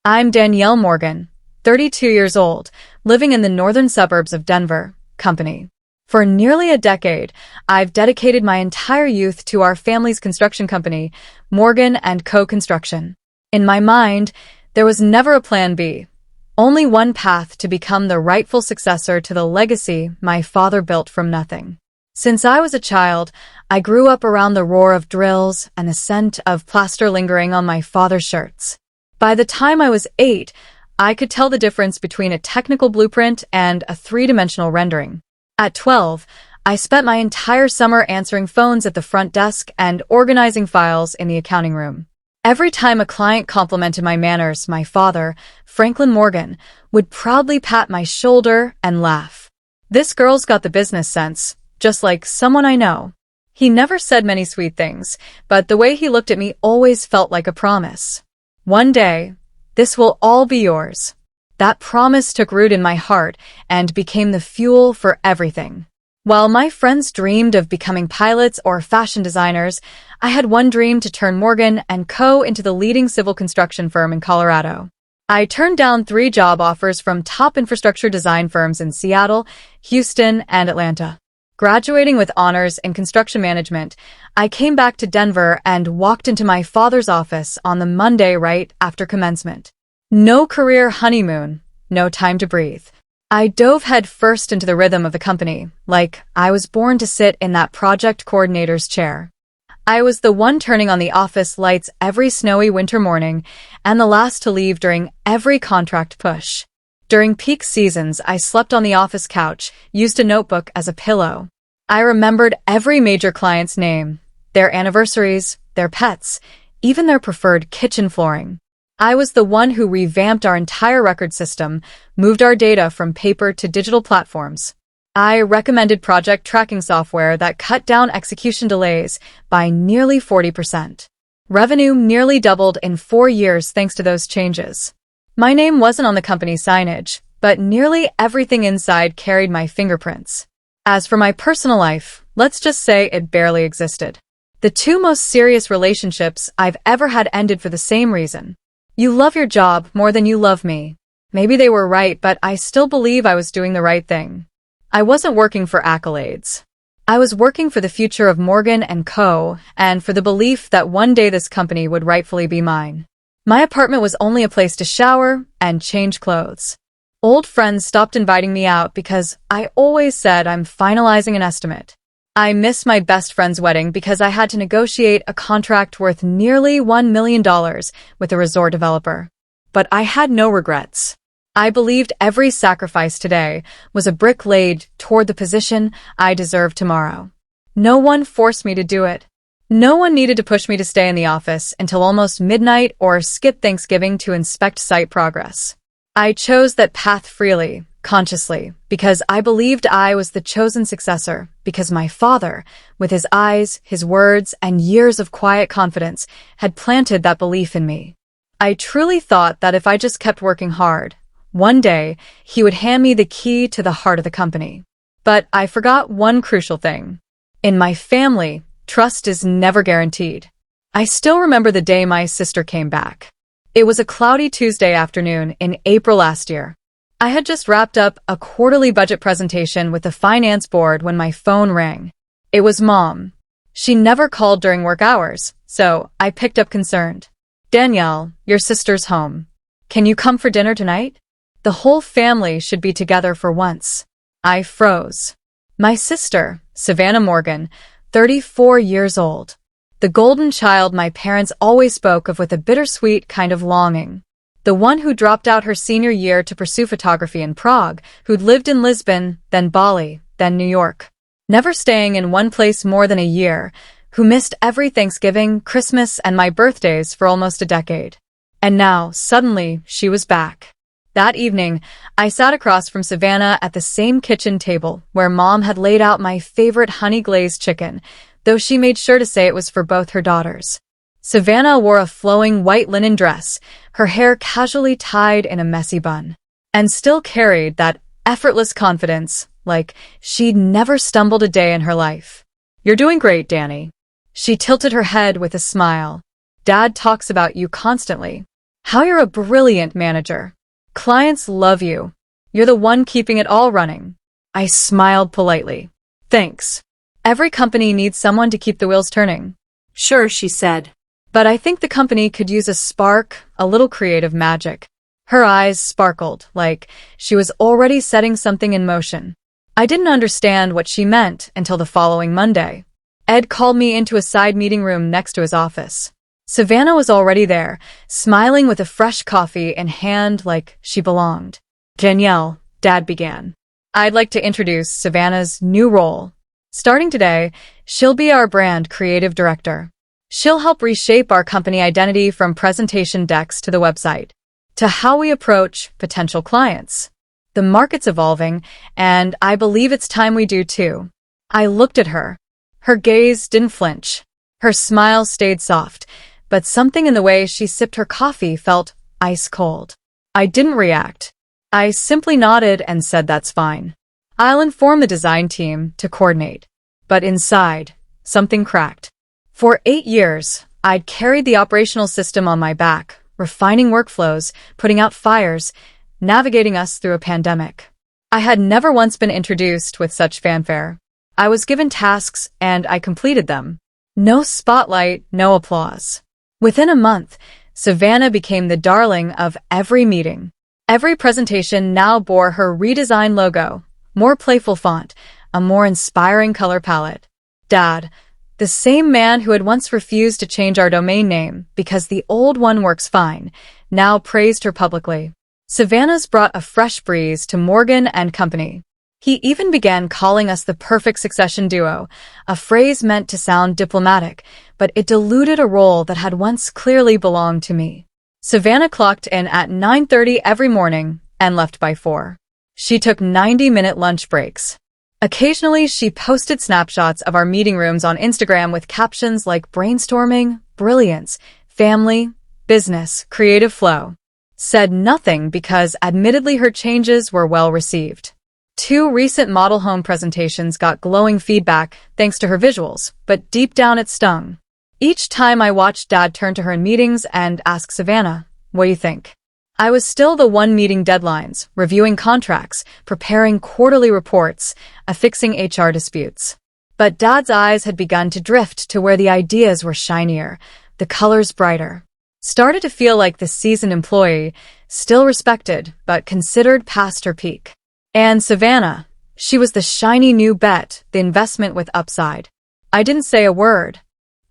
I'm Danielle Morgan, 32 years old, living in the northern suburbs of Denver, Company. For nearly a decade, I've dedicated my entire youth to our family's construction company, Morgan & Co. Construction. In my mind, there was never a plan B, only one path to become the rightful successor to the legacy my father built from nothing. Since I was a child, I grew up around the roar of drills and the scent of plaster lingering on my father's shirts. By the time I was 8, I could tell the difference between a technical blueprint and a three-dimensional rendering. At 12, I spent my entire summer answering phones at the front desk and organizing files in the accounting room. Every time a client complimented my manners, my father, Franklin Morgan, would proudly pat my shoulder and laugh. "This girl's got the business sense, just like someone I know." He never said many sweet things, but the way he looked at me always felt like a promise. "One day, this will all be yours." That promise took root in my heart and became the fuel for everything. While my friends dreamed of becoming pilots or fashion designers, I had one dream: to turn Morgan & Co. into the leading civil construction firm in Colorado. I turned down 3 job offers from top infrastructure design firms in Seattle, Houston, and Atlanta. Graduating with honors in construction management, I came back to Denver and walked into my father's office on the Monday right after commencement. No career honeymoon, no time to breathe. I dove head first into the rhythm of the company, like I was born to sit in that project coordinator's chair. I was the one turning on the office lights every snowy winter morning and the last to leave during every contract push. During peak seasons, I slept on the office couch, used a notebook as a pillow. I remembered every major client's name, their anniversaries, their pets, even their preferred kitchen flooring. I was the one who revamped our entire record system, moved our data from paper to digital platforms. I recommended project tracking software that cut down execution delays by nearly 40%. Revenue nearly doubled in 4 years thanks to those changes. My name wasn't on the company signage, but nearly everything inside carried my fingerprints. As for my personal life, let's just say it barely existed. The 2 most serious relationships I've ever had ended for the same reason. You love your job more than you love me. Maybe they were right, but I still believe I was doing the right thing. I wasn't working for accolades. I was working for the future of Morgan & Co. and for the belief that one day this company would rightfully be mine. My apartment was only a place to shower and change clothes. Old friends stopped inviting me out because I always said I'm finalizing an estimate. I missed my best friend's wedding because I had to negotiate a contract worth nearly $1 million with a resort developer. But I had no regrets. I believed every sacrifice today was a brick laid toward the position I deserved tomorrow. No one forced me to do it. No one needed to push me to stay in the office until almost midnight or skip Thanksgiving to inspect site progress. I chose that path freely, consciously, because I believed I was the chosen successor, because my father, with his eyes, his words, and years of quiet confidence, had planted that belief in me. I truly thought that if I just kept working hard, one day he would hand me the key to the heart of the company. But I forgot one crucial thing. In my family, trust is never guaranteed. I still remember the day my sister came back. It was a cloudy Tuesday afternoon in April last year. I had just wrapped up a quarterly budget presentation with the finance board when my phone rang. It was Mom. She never called during work hours, so I picked up concerned. "Danielle, your sister's home. Can you come for dinner tonight? The whole family should be together for once." I froze. My sister, Savannah Morgan, 34 years old. The golden child my parents always spoke of with a bittersweet kind of longing. The one who dropped out her senior year to pursue photography in Prague, who'd lived in Lisbon, then Bali, then New York. Never staying in one place more than a year, who missed every Thanksgiving, Christmas, and my birthdays for almost a decade. And now, suddenly, she was back. That evening, I sat across from Savannah at the same kitchen table where Mom had laid out my favorite honey-glazed chicken, though she made sure to say it was for both her daughters. Savannah wore a flowing white linen dress, her hair casually tied in a messy bun, and still carried that effortless confidence, like she'd never stumbled a day in her life. "You're doing great, Danny." She tilted her head with a smile. "Dad talks about you constantly. how you're a brilliant manager. Clients love you. You're the one keeping it all running. I smiled politely. Thanks. Every company needs someone to keep the wheels turning. Sure, she said. But I think the company could use a spark, a little creative magic. Her eyes sparkled, like she was already setting something in motion. I didn't understand what she meant until the following Monday. Ed called me into a side meeting room next to his office. Savannah was already there, smiling with a fresh coffee in hand like she belonged. Danielle, Dad began. I'd like to introduce Savannah's new role. Starting today, she'll be our brand creative director. She'll help reshape our company identity from presentation decks to the website, to how we approach potential clients. The market's evolving, and I believe it's time we do too. I looked at her. Her gaze didn't flinch. Her smile stayed soft, but something in the way she sipped her coffee felt ice cold. I didn't react. I simply nodded and said that's fine. I'll inform the design team to coordinate. But inside, something cracked. For 8 years, I'd carried the operational system on my back, refining workflows, putting out fires, navigating us through a pandemic. I had never once been introduced with such fanfare. I was given tasks and I completed them. No spotlight, no applause. Within a month, Savannah became the darling of every meeting. Every presentation now bore her redesigned logo, more playful font, a more inspiring color palette. Dad, the same man who had once refused to change our domain name because the old one works fine, now praised her publicly. Savannah's brought a fresh breeze to Morgan and Company. He even began calling us the perfect succession duo, a phrase meant to sound diplomatic, but it diluted a role that had once clearly belonged to me. Savannah clocked in at 9:30 every morning and left by 4. She took 90-minute lunch breaks. Occasionally, she posted snapshots of our meeting rooms on Instagram with captions like brainstorming, brilliance, family, business, creative flow. Said nothing because admittedly her changes were well received. 2 recent model home presentations got glowing feedback thanks to her visuals, but deep down it stung. Each time I watched Dad turn to her in meetings and ask Savannah, what do you think? I was still the one meeting deadlines, reviewing contracts, preparing quarterly reports, affixing HR disputes. But Dad's eyes had begun to drift to where the ideas were shinier, the colors brighter. Started to feel like the seasoned employee, still respected, but considered past her peak. And Savannah, she was the shiny new bet, the investment with upside. I didn't say a word.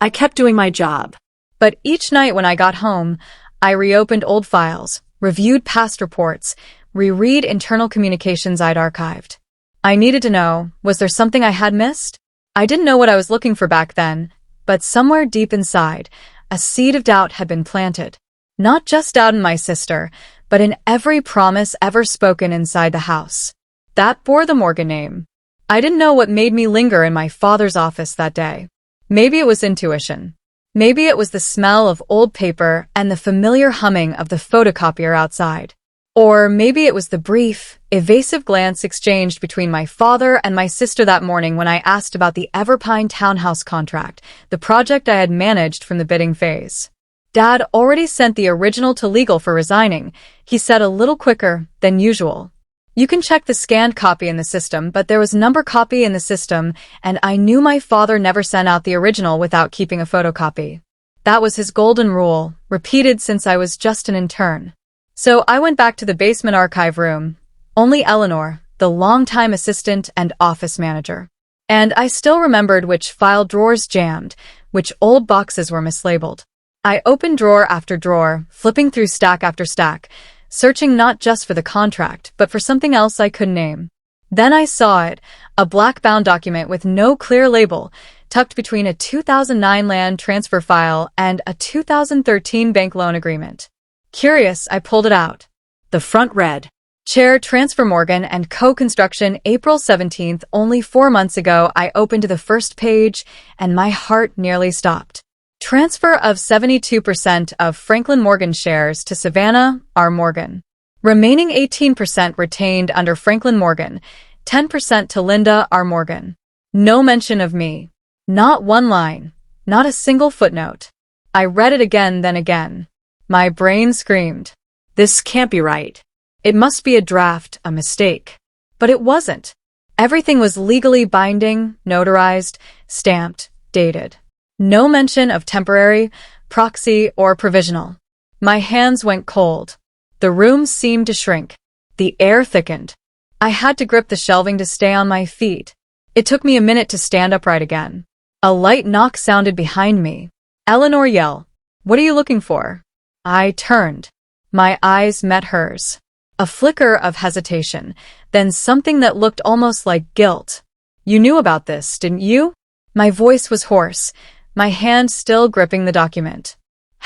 I kept doing my job. But each night when I got home, I reopened old files, reviewed past reports, reread internal communications I'd archived. I needed to know, was there something I had missed? I didn't know what I was looking for back then, but somewhere deep inside, a seed of doubt had been planted. Not just doubt in my sister, but in every promise ever spoken inside the house. That bore the Morgan name. I didn't know what made me linger in my father's office that day. Maybe it was intuition. Maybe it was the smell of old paper and the familiar humming of the photocopier outside. Or maybe it was the brief, evasive glance exchanged between my father and my sister that morning when I asked about the Everpine townhouse contract, the project I had managed from the bidding phase. Dad already sent the original to legal for resigning, he said a little quicker than usual. You can check the scanned copy in the system, but there was number copy in the system, and I knew my father never sent out the original without keeping a photocopy. That was his golden rule, repeated since I was just an intern. So I went back to the basement archive room. Only Eleanor, the longtime assistant and office manager. And I still remembered which file drawers jammed, which old boxes were mislabeled. I opened drawer after drawer, flipping through stack after stack, searching not just for the contract, but for something else I couldn't name. Then I saw it, a black-bound document with no clear label, tucked between a 2009 land transfer file and a 2013 bank loan agreement. Curious, I pulled it out. The front read, Chair Transfer Morgan and Co-Construction, April 17th, only 4 months ago. I opened to the first page, and my heart nearly stopped. Transfer of 72% of Franklin Morgan shares to Savannah R. Morgan. Remaining 18% retained under Franklin Morgan, 10% to Linda R. Morgan. No mention of me. Not one line. Not a single footnote. I read it again, then again. My brain screamed. This can't be right. It must be a draft, a mistake. But it wasn't. Everything was legally binding, notarized, stamped, dated. No mention of temporary, proxy, or provisional. My hands went cold. The room seemed to shrink. The air thickened. I had to grip the shelving to stay on my feet. It took me a minute to stand upright again. A light knock sounded behind me. Eleanor yelled, "What are you looking for?" I turned. My eyes met hers. A flicker of hesitation, then something that looked almost like guilt. "You knew about this, didn't you?" My voice was hoarse, my hand still gripping the document.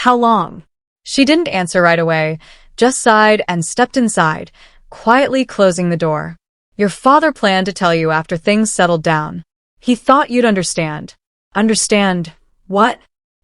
How long? She didn't answer right away, just sighed and stepped inside, quietly closing the door. "Your father planned to tell you after things settled down. He thought you'd understand." Understand what?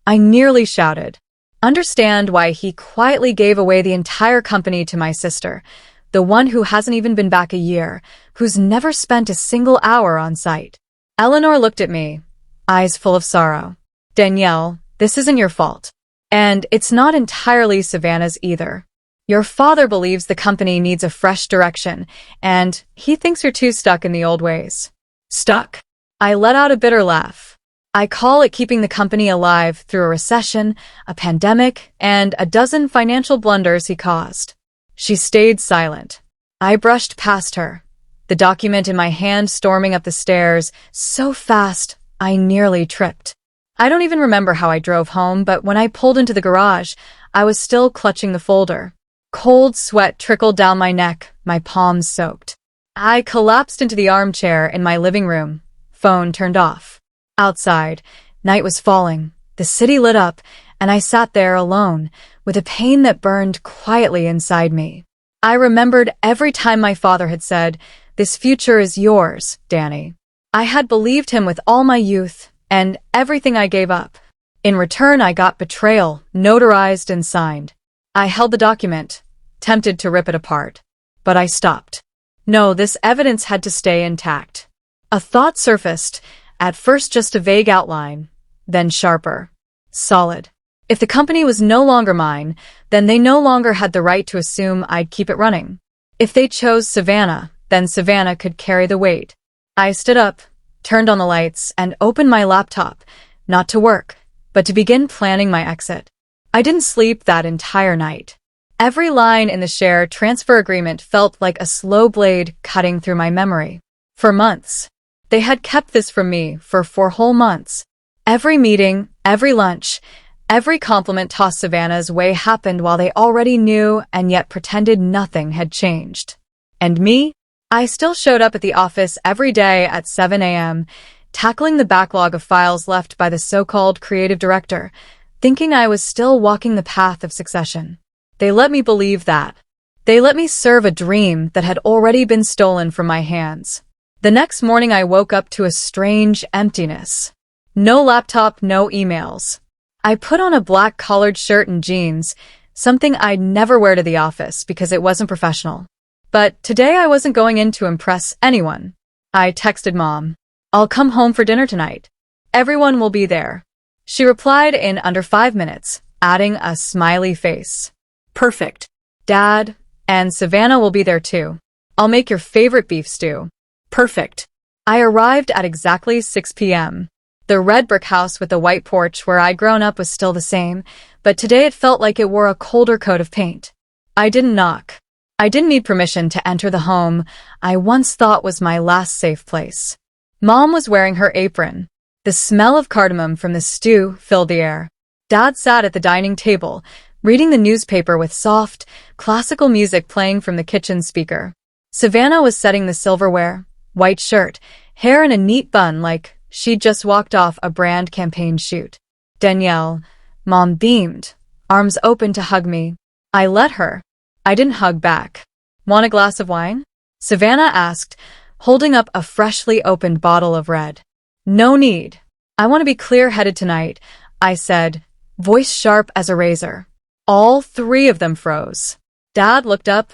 I nearly shouted. Understand why he quietly gave away the entire company to my sister, the one who hasn't even been back a year, who's never spent a single hour on site. Eleanor looked at me, eyes full of sorrow. "Danielle, this isn't your fault. And it's not entirely Savannah's either. Your father believes the company needs a fresh direction, and he thinks you're too stuck in the old ways." Stuck? I let out a bitter laugh. I call it keeping the company alive through a recession, a pandemic, and a dozen financial blunders he caused. She stayed silent. I brushed past her, the document in my hand storming up the stairs, so fast I nearly tripped. I don't even remember how I drove home, but when I pulled into the garage, I was still clutching the folder. Cold sweat trickled down my neck, my palms soaked. I collapsed into the armchair in my living room, phone turned off. Outside, night was falling, the city lit up, and I sat there alone, with a pain that burned quietly inside me. I remembered every time my father had said, "This future is yours, Danny." I had believed him with all my youth, and everything I gave up. In return, I got betrayal, notarized and signed. I held the document, tempted to rip it apart. But I stopped. No, this evidence had to stay intact. A thought surfaced, at first just a vague outline, then sharper. Solid. If the company was no longer mine, then they no longer had the right to assume I'd keep it running. If they chose Savannah, then Savannah could carry the weight. I stood up, turned on the lights, and opened my laptop, not to work, but to begin planning my exit. I didn't sleep that entire night. Every line in the share transfer agreement felt like a slow blade cutting through my memory. For months. They had kept this from me for 4 whole months. Every meeting, every lunch, every compliment tossed Savannah's way happened while they already knew and yet pretended nothing had changed. And me? I still showed up at the office every day at 7 a.m., tackling the backlog of files left by the so-called creative director, thinking I was still walking the path of succession. They let me believe that. They let me serve a dream that had already been stolen from my hands. The next morning I woke up to a strange emptiness. No laptop, no emails. I put on a black collared shirt and jeans, something I'd never wear to the office because it wasn't professional. But today I wasn't going in to impress anyone. I texted Mom, "I'll come home for dinner tonight. Everyone will be there." She replied in under 5 minutes, adding a smiley face. Perfect. "Dad, and Savannah will be there too. I'll make your favorite beef stew." Perfect. I arrived at exactly 6 p.m. The red brick house with the white porch where I'd grown up was still the same, but today it felt like it wore a colder coat of paint. I didn't knock. I didn't need permission to enter the home I once thought was my last safe place. Mom was wearing her apron. The smell of cardamom from the stew filled the air. Dad sat at the dining table, reading the newspaper with soft, classical music playing from the kitchen speaker. Savannah was setting the silverware, white shirt, hair in a neat bun like she'd just walked off a brand campaign shoot. "Danielle," Mom beamed, arms open to hug me. I let her. I didn't hug back. "Want a glass of wine?" Savannah asked, holding up a freshly opened bottle of red. "No need. I want to be clear-headed tonight," I said, voice sharp as a razor. All 3 of them froze. Dad looked up,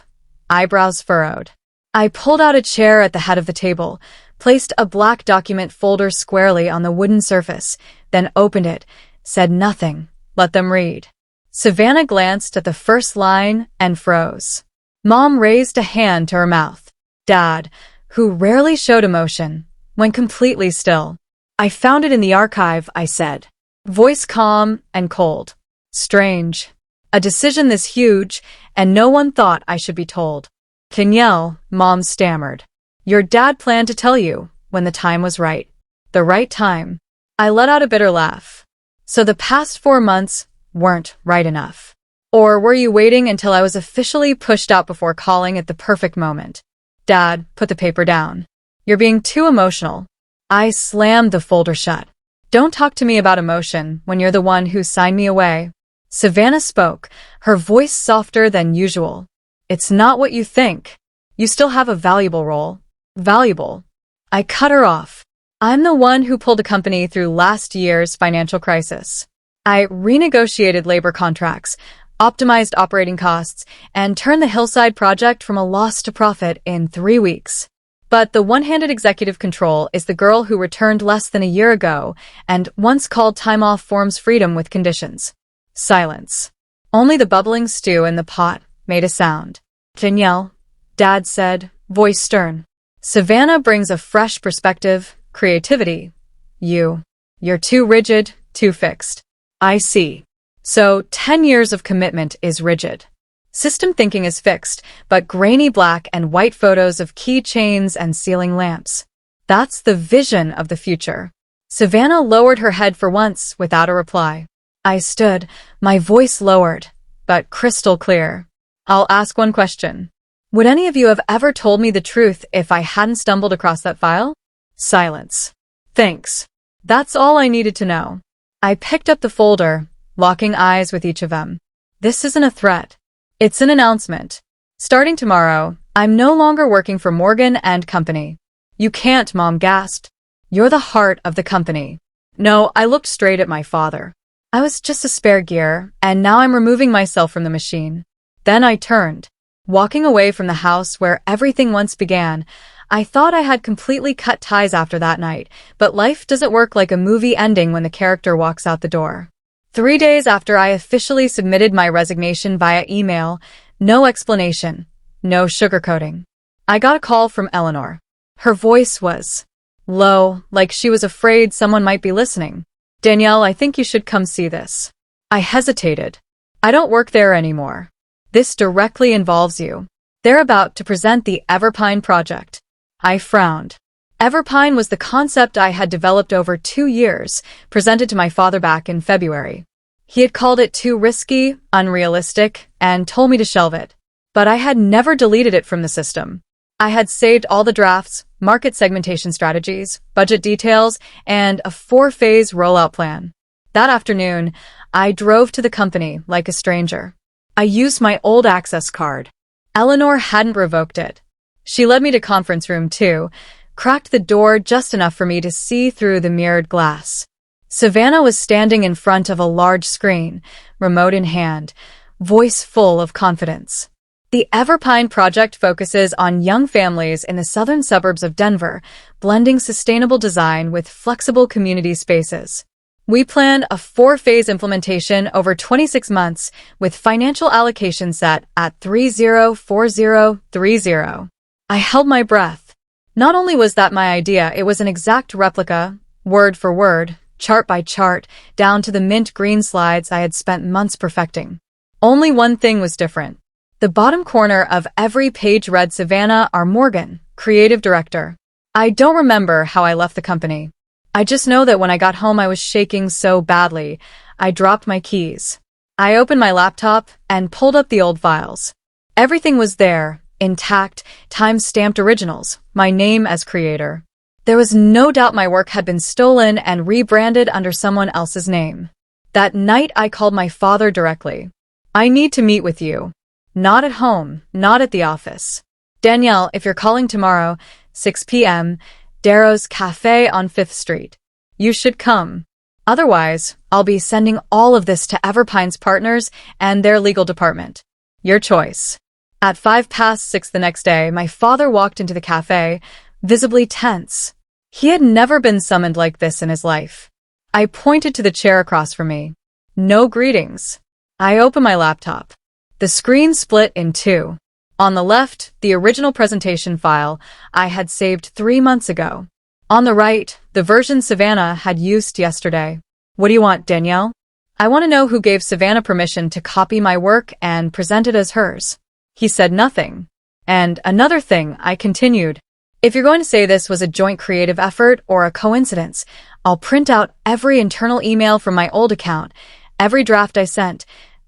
eyebrows furrowed. I pulled out a chair at the head of the table, placed a black document folder squarely on the wooden surface, then opened it, said nothing, let them read. Savannah glanced at the first line and froze. Mom raised a hand to her mouth. Dad, who rarely showed emotion, went completely still. I found it in the archive, I said. Voice calm and cold. Strange. A decision this huge, and no one thought I should be told. Danielle, Mom stammered. Your dad planned to tell you when the time was right. The right time. I let out a bitter laugh. So the past 4 months weren't right enough. Or were you waiting until I was officially pushed out before calling at the perfect moment? Dad, put the paper down. You're being too emotional. I slammed the folder shut. Don't talk to me about emotion when you're the one who signed me away. Savannah spoke, her voice softer than usual. It's not what you think. You still have a valuable role. Valuable. I cut her off. I'm the one who pulled a company through last year's financial crisis. I renegotiated labor contracts, optimized operating costs, and turned the Hillside project from a loss to profit in 3 weeks. But the one-handed executive control is the girl who returned less than a year ago and once called time off forms freedom with conditions. Silence. Only the bubbling stew in the pot made a sound. Danielle, Dad said, voice stern. Savannah brings a fresh perspective, creativity. You're too rigid, too fixed. I see. So 10 years of commitment is rigid. System thinking is fixed, but grainy black and white photos of keychains and ceiling lamps. That's the vision of the future. Savannah lowered her head for once without a reply. I stood, my voice lowered, but crystal clear. I'll ask one question. Would any of you have ever told me the truth if I hadn't stumbled across that file? Silence. Thanks. That's all I needed to know. I picked up the folder, locking eyes with each of them. This isn't a threat. It's an announcement. Starting tomorrow, I'm no longer working for Morgan and Company. You can't, Mom gasped. You're the heart of the company. No, I looked straight at my father. I was just a spare gear, and now I'm removing myself from the machine. Then I turned. Walking away from the house where everything once began, I thought I had completely cut ties after that night, but life doesn't work like a movie ending when the character walks out the door. 3 days after I officially submitted my resignation via email, no explanation, no sugarcoating. I got a call from Eleanor. Her voice was low, like she was afraid someone might be listening. Danielle, I think you should come see this. I hesitated. I don't work there anymore. This directly involves you. They're about to present the Everpine project. I frowned. Everpine was the concept I had developed over 2 years, presented to my father back in February. He had called it too risky, unrealistic, and told me to shelve it. But I had never deleted it from the system. I had saved all the drafts, market segmentation strategies, budget details, and a 4-phase rollout plan. That afternoon, I drove to the company like a stranger. I used my old access card. Eleanor hadn't revoked it. She led me to conference room 2, cracked the door just enough for me to see through the mirrored glass. Savannah was standing in front of a large screen, remote in hand, voice full of confidence. The Everpine project focuses on young families in the southern suburbs of Denver, blending sustainable design with flexible community spaces. We plan a 4-phase implementation over 26 months with financial allocation set at 304030. I held my breath. Not only was that my idea, it was an exact replica, word for word, chart by chart, down to the mint green slides I had spent months perfecting. Only one thing was different. The bottom corner of every page read Savannah R. Morgan, Creative Director. I don't remember how I left the company. I just know that when I got home I was shaking so badly, I dropped my keys. I opened my laptop and pulled up the old files. Everything was there, intact, time-stamped originals, my name as creator. There was no doubt my work had been stolen and rebranded under someone else's name. That night I called my father directly. I need to meet with you. Not at home, not at the office. Danielle, if you're calling tomorrow, 6 p.m., Darrow's Cafe on 5th Street. You should come. Otherwise, I'll be sending all of this to Everpine's partners and their legal department. Your choice. At 6:05 the next day, my father walked into the cafe, visibly tense. He had never been summoned like this in his life. I pointed to the chair across from me. No greetings. I open my laptop. The screen split in two. On the left, the original presentation file I had saved 3 months ago. On the right, the version Savannah had used yesterday. What do you want, Danielle? I want to know who gave Savannah permission to copy my work and present it as hers. He said nothing. And another thing, I continued. If you're going to say this was a joint creative effort or a coincidence, I'll print out every internal email from my old account, every draft I sent,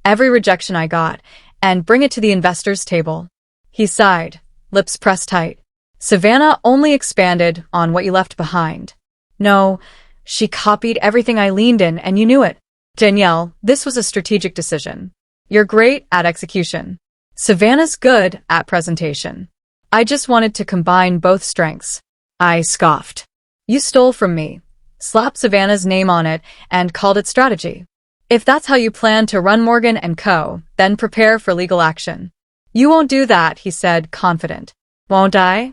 every rejection I got, and bring it to the investors' table. He sighed, lips pressed tight. Savannah only expanded on what you left behind. No, she copied everything I leaned in, and you knew it. Danielle, this was a strategic decision. You're great at execution. Savannah's good at presentation. I just wanted to combine both strengths. I scoffed. You stole from me, slapped Savannah's name on it, and called it strategy. If that's how you plan to run Morgan & Co., then prepare for legal action. You won't do that, he said, confident. Won't I?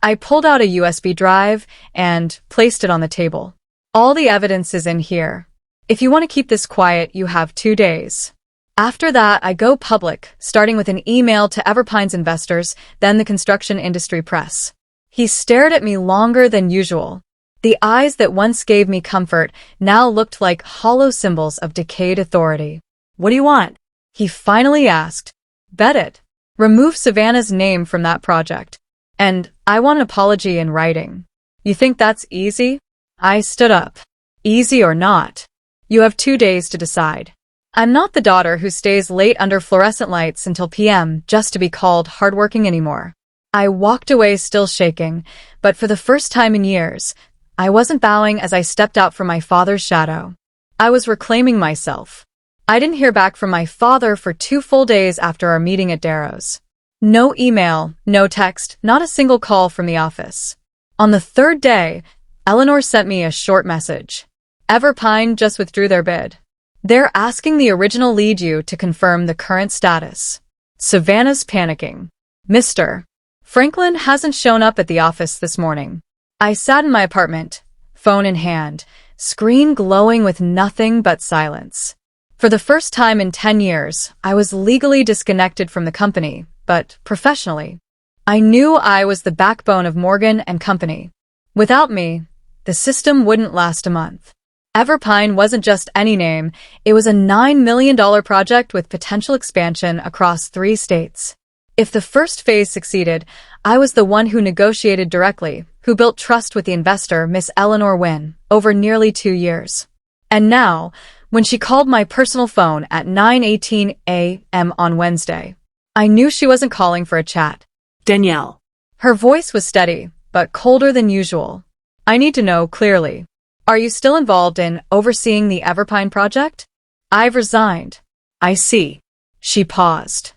I pulled out a USB drive and placed it on the table. All the evidence is in here. If you want to keep this quiet, you have 2 days. After that, I go public, starting with an email to Everpine's investors, then the construction industry press. He stared at me longer than usual. The eyes that once gave me comfort now looked like hollow symbols of decayed authority. What do you want? He finally asked. Bet it. Remove Savannah's name from that project. And I want an apology in writing. You think that's easy? I stood up. Easy or not? You have 2 days to decide. I'm not the daughter who stays late under fluorescent lights until PM just to be called hardworking anymore. I walked away still shaking, but for the first time in years, I wasn't bowing as I stepped out from my father's shadow. I was reclaiming myself. I didn't hear back from my father for 2 full days after our meeting at Darrow's. No email, no text, not a single call from the office. On the 3rd day, Eleanor sent me a short message. Everpine just withdrew their bid. They're asking the original lead you to confirm the current status. Savannah's panicking. Mr. Franklin hasn't shown up at the office this morning. I sat in my apartment, phone in hand, screen glowing with nothing but silence. For the first time in 10 years, I was legally disconnected from the company, but professionally. I knew I was the backbone of Morgan & Company. Without me, the system wouldn't last a month. Everpine wasn't just any name, it was a $9 million project with potential expansion across 3 states. If the first phase succeeded, I was the one who negotiated directly, who built trust with the investor, Miss Eleanor Wynne, over nearly 2 years. And now, when she called my personal phone at 9:18 a.m. on Wednesday, I knew she wasn't calling for a chat. Danielle. Her voice was steady, but colder than usual. I need to know clearly. Are you still involved in overseeing the Everpine project? I've resigned. I see. She paused.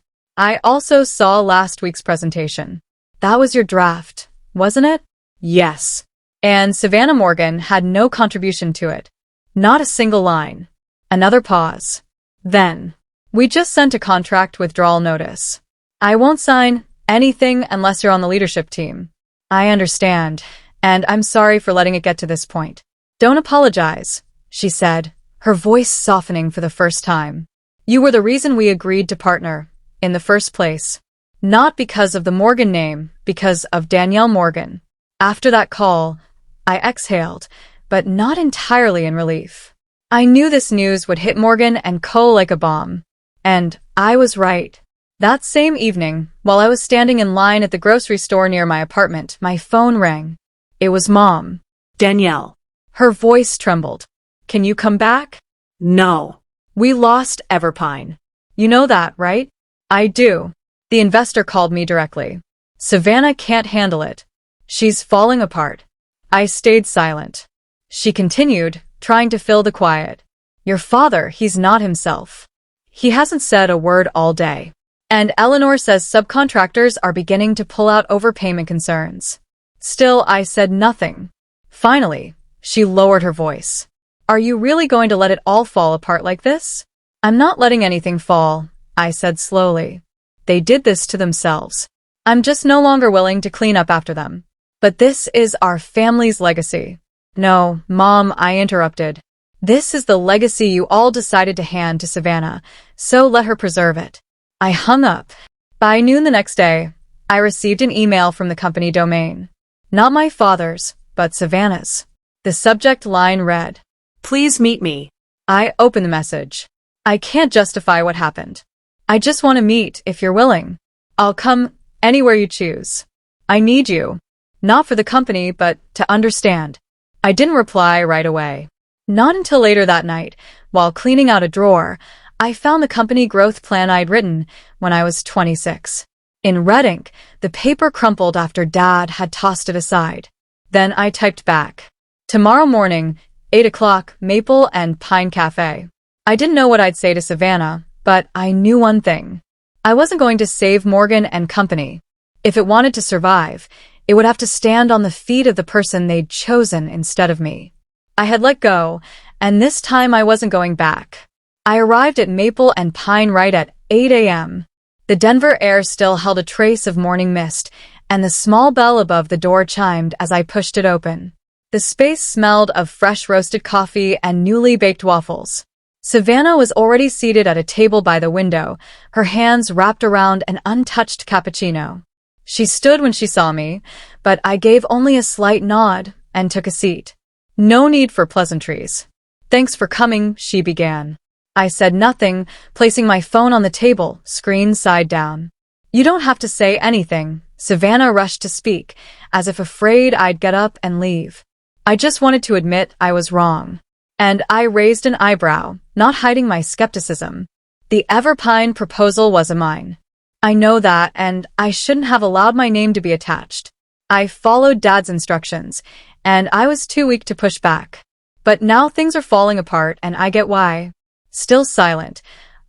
I also saw last week's presentation. That was your draft, wasn't it? Yes. And Savannah Morgan had no contribution to it. Not a single line. Another pause. Then, we just sent a contract withdrawal notice. I won't sign anything unless you're on the leadership team. I understand, and I'm sorry for letting it get to this point. Don't apologize, she said, her voice softening for the first time. You were the reason we agreed to partner, in the first place. Not because of the Morgan name, because of Danielle Morgan. After that call, I exhaled, but not entirely in relief. I knew this news would hit Morgan & Co. like a bomb. And I was right. That same evening, while I was standing in line at the grocery store near my apartment, my phone rang. It was Mom. Danielle. Her voice trembled. Can you come back? No. We lost Everpine. You know that, right? I do. The investor called me directly. Savannah can't handle it. She's falling apart. I stayed silent. She continued, trying to fill the quiet. Your father, he's not himself. He hasn't said a word all day. And Eleanor says subcontractors are beginning to pull out overpayment concerns. Still, I said nothing. Finally, she lowered her voice. Are you really going to let it all fall apart like this? I'm not letting anything fall, I said slowly. They did this to themselves. I'm just no longer willing to clean up after them. But this is our family's legacy. No, Mom, I interrupted. This is the legacy you all decided to hand to Savannah, so let her preserve it. I hung up. By noon the next day, I received an email from the company domain. Not my father's, but Savannah's. The subject line read, Please meet me. I opened the message. I can't justify what happened. I just want to meet if you're willing. I'll come anywhere you choose. I need you. Not for the company, but to understand. I didn't reply right away. Not until later that night, while cleaning out a drawer, I found the company growth plan I'd written when I was 26. In red ink, the paper crumpled after Dad had tossed it aside. Then I typed back. Tomorrow morning, 8 o'clock, Maple and Pine Cafe. I didn't know what I'd say to Savannah, but I knew one thing. I wasn't going to save Morgan and company. If it wanted to survive, it would have to stand on the feet of the person they'd chosen instead of me. I had let go, and this time I wasn't going back. I arrived at Maple and Pine right at 8 a.m. The Denver air still held a trace of morning mist, and the small bell above the door chimed as I pushed it open. The space smelled of fresh roasted coffee and newly baked waffles. Savannah was already seated at a table by the window, her hands wrapped around an untouched cappuccino. She stood when she saw me, but I gave only a slight nod and took a seat. No need for pleasantries. Thanks for coming, she began. I said nothing, placing my phone on the table, screen side down. You don't have to say anything, Savannah rushed to speak, as if afraid I'd get up and leave. I just wanted to admit I was wrong. And I raised an eyebrow, not hiding my skepticism. The Everpine proposal was a mine. I know that, and I shouldn't have allowed my name to be attached. I followed Dad's instructions, and I was too weak to push back. But now things are falling apart, and I get why. Still silent,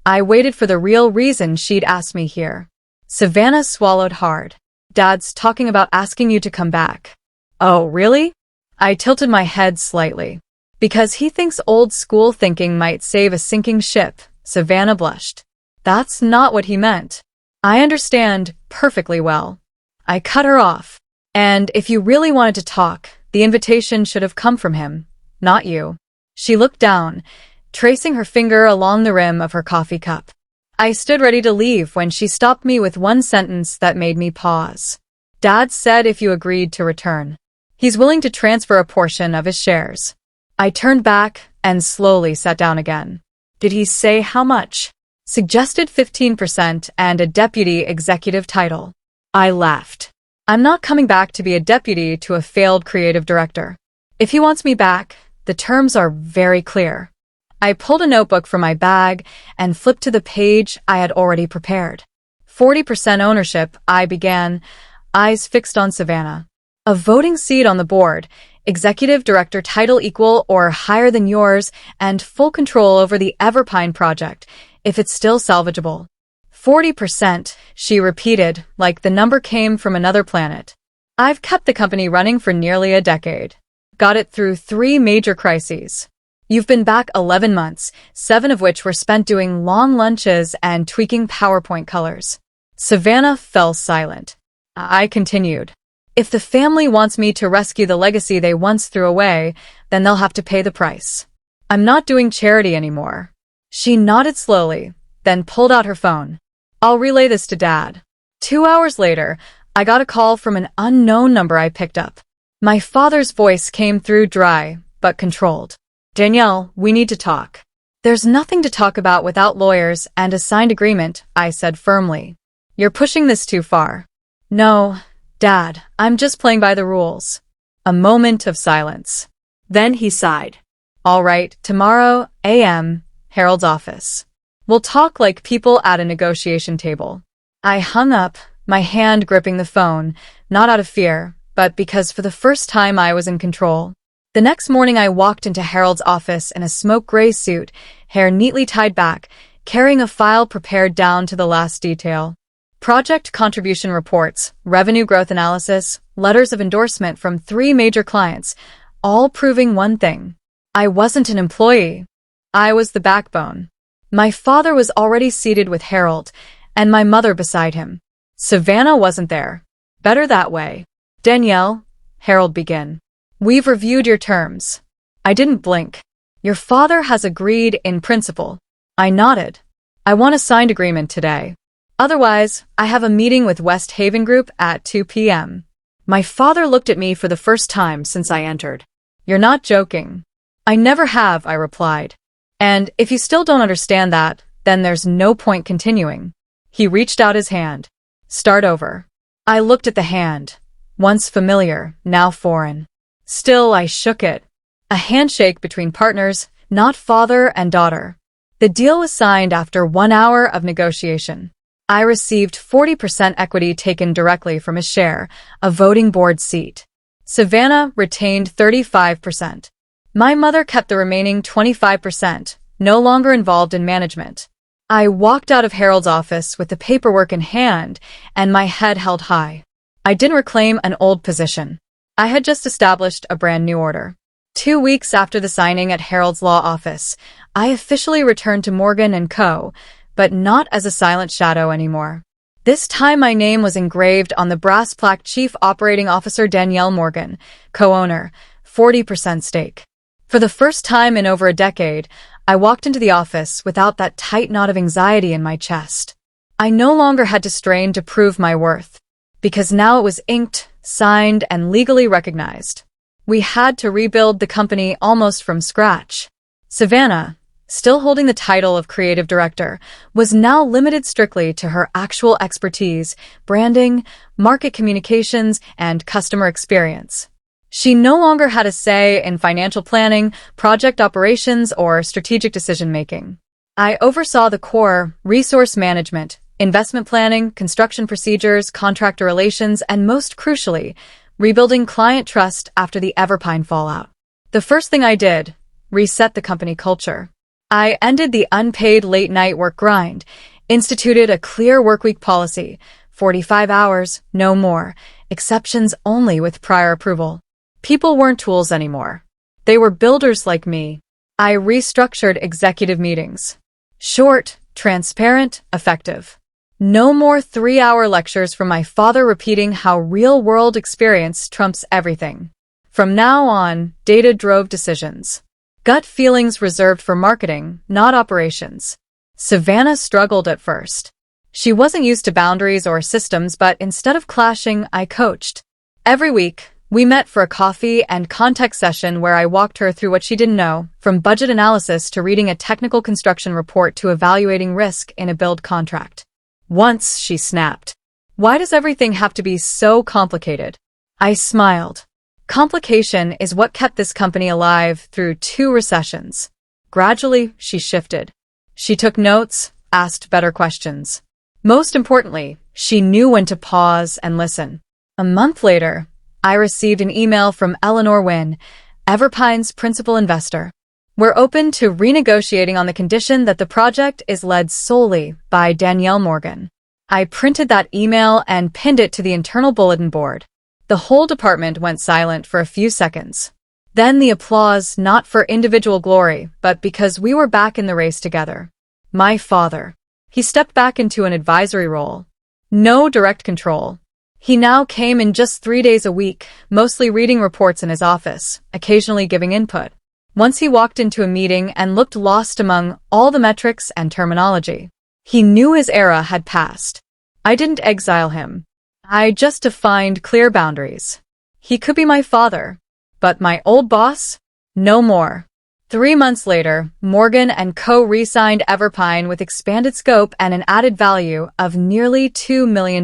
I waited for the real reason she'd asked me here. Savannah swallowed hard. Dad's talking about asking you to come back. Oh, really? I tilted my head slightly. Because he thinks old school thinking might save a sinking ship, Savannah blushed. That's not what he meant. I understand perfectly well. I cut her off. And if you really wanted to talk, the invitation should have come from him, not you. She looked down, tracing her finger along the rim of her coffee cup. I stood ready to leave when she stopped me with one sentence that made me pause. Dad said if you agreed to return, he's willing to transfer a portion of his shares. I turned back and slowly sat down again. Did he say how much? Suggested 15% and a deputy executive title. I laughed. I'm not coming back to be a deputy to a failed creative director. If he wants me back, the terms are very clear. I pulled a notebook from my bag and flipped to the page I had already prepared. 40% ownership, I began, eyes fixed on Savannah. A voting seat on the board, executive director title equal or higher than yours, and full control over the Everpine project, if it's still salvageable. 40%, she repeated, like the number came from another planet. I've kept the company running for nearly a decade. Got it through 3 major crises. You've been back 11 months, 7 of which were spent doing long lunches and tweaking PowerPoint colors. Savannah fell silent. I continued. If the family wants me to rescue the legacy they once threw away, then they'll have to pay the price. I'm not doing charity anymore. She nodded slowly, then pulled out her phone. I'll relay this to Dad. 2 hours later, I got a call from an unknown number I picked up. My father's voice came through dry, but controlled. Danielle, we need to talk. There's nothing to talk about without lawyers and a signed agreement, I said firmly. You're pushing this too far. No, Dad, I'm just playing by the rules. A moment of silence. Then he sighed. All right, tomorrow, a.m., Harold's office. We'll talk like people at a negotiation table. I hung up, my hand gripping the phone, not out of fear, but because for the first time I was in control. The next morning I walked into Harold's office in a smoke gray suit, hair neatly tied back, carrying a file prepared down to the last detail. Project contribution reports, revenue growth analysis, letters of endorsement from 3 major clients, all proving one thing. I wasn't an employee. I was the backbone. My father was already seated with Harold, and my mother beside him. Savannah wasn't there. Better that way. Danielle, Harold began. We've reviewed your terms. I didn't blink. Your father has agreed in principle. I nodded. I want a signed agreement today. Otherwise, I have a meeting with West Haven Group at 2 p.m. My father looked at me for the first time since I entered. You're not joking. I never have, I replied. And if you still don't understand that, then there's no point continuing. He reached out his hand. Start over. I looked at the hand. Once familiar, now foreign. Still, I shook it. A handshake between partners, not father and daughter. The deal was signed after 1 hour of negotiation. I received 40% equity taken directly from a share, a voting board seat. Savannah retained 35%. My mother kept the remaining 25%, no longer involved in management. I walked out of Harold's office with the paperwork in hand and my head held high. I didn't reclaim an old position. I had just established a brand new order. 2 weeks after the signing at Harold's law office, I officially returned to Morgan & Co., but not as a silent shadow anymore. This time my name was engraved on the brass plaque: Chief Operating Officer Danielle Morgan, co-owner, 40% stake. For the first time in over a decade, I walked into the office without that tight knot of anxiety in my chest. I no longer had to strain to prove my worth, because now it was inked, signed, and legally recognized. We had to rebuild the company almost from scratch. Savannah, still holding the title of creative director, was now limited strictly to her actual expertise: branding, market communications, and customer experience. She no longer had a say in financial planning, project operations, or strategic decision-making. I oversaw the core: resource management, investment planning, construction procedures, contractor relations, and most crucially, rebuilding client trust after the Everpine fallout. The first thing I did, reset the company culture. I ended the unpaid late-night work grind, instituted a clear workweek policy: 45 hours, no more, exceptions only with prior approval. People weren't tools anymore. They were builders like me. I restructured executive meetings. Short, transparent, effective. No more 3-hour lectures from my father repeating how real-world experience trumps everything. From now on, data drove decisions. Gut feelings reserved for marketing, not operations. Savannah struggled at first. She wasn't used to boundaries or systems, but instead of clashing, I coached. Every week, we met for a coffee and context session where I walked her through what she didn't know, from budget analysis to reading a technical construction report to evaluating risk in a build contract. Once she snapped. Why does everything have to be so complicated? I smiled. Complication is what kept this company alive through 2 recessions. Gradually, she shifted. She took notes, asked better questions. Most importantly, she knew when to pause and listen. A month later, I received an email from Eleanor Wynn, Everpine's principal investor. We're open to renegotiating on the condition that the project is led solely by Danielle Morgan. I printed that email and pinned it to the internal bulletin board. The whole department went silent for a few seconds. Then the applause, not for individual glory, but because we were back in the race together. My father. He stepped back into an advisory role. No direct control. He now came in just 3 days a week, mostly reading reports in his office, occasionally giving input. Once he walked into a meeting and looked lost among all the metrics and terminology. He knew his era had passed. I didn't exile him. I just defined clear boundaries. He could be my father, but my old boss? No more. 3 months later, Morgan & Co. re-signed Everpine with expanded scope and an added value of nearly $2 million.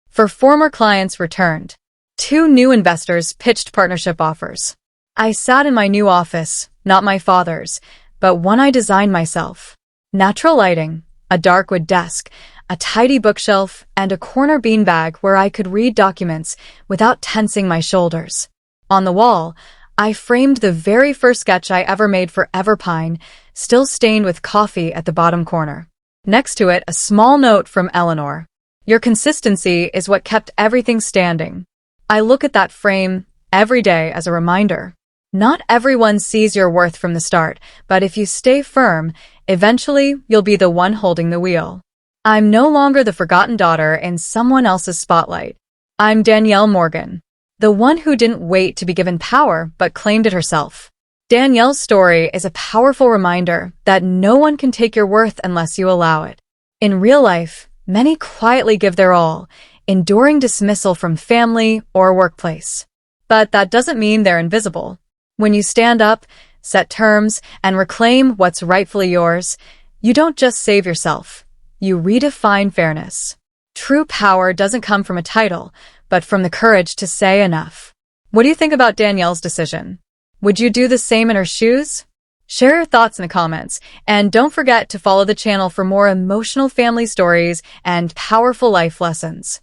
For former clients returned. 2 new investors pitched partnership offers. I sat in my new office, not my father's, but one I designed myself. Natural lighting, a dark wood desk, a tidy bookshelf, and a corner beanbag where I could read documents without tensing my shoulders. On the wall, I framed the very first sketch I ever made for Everpine, still stained with coffee at the bottom corner. Next to it, a small note from Eleanor. Your consistency is what kept everything standing. I look at that frame every day as a reminder. Not everyone sees your worth from the start, but if you stay firm, eventually you'll be the one holding the wheel. I'm no longer the forgotten daughter in someone else's spotlight. I'm Danielle Morgan, the one who didn't wait to be given power but claimed it herself. Danielle's story is a powerful reminder that no one can take your worth unless you allow it. In real life, many quietly give their all, enduring dismissal from family or workplace. But that doesn't mean they're invisible. When you stand up, set terms, and reclaim what's rightfully yours, you don't just save yourself. You redefine fairness. True power doesn't come from a title, but from the courage to say enough. What do you think about Danielle's decision? Would you do the same in her shoes? Share your thoughts in the comments, and don't forget to follow the channel for more emotional family stories and powerful life lessons.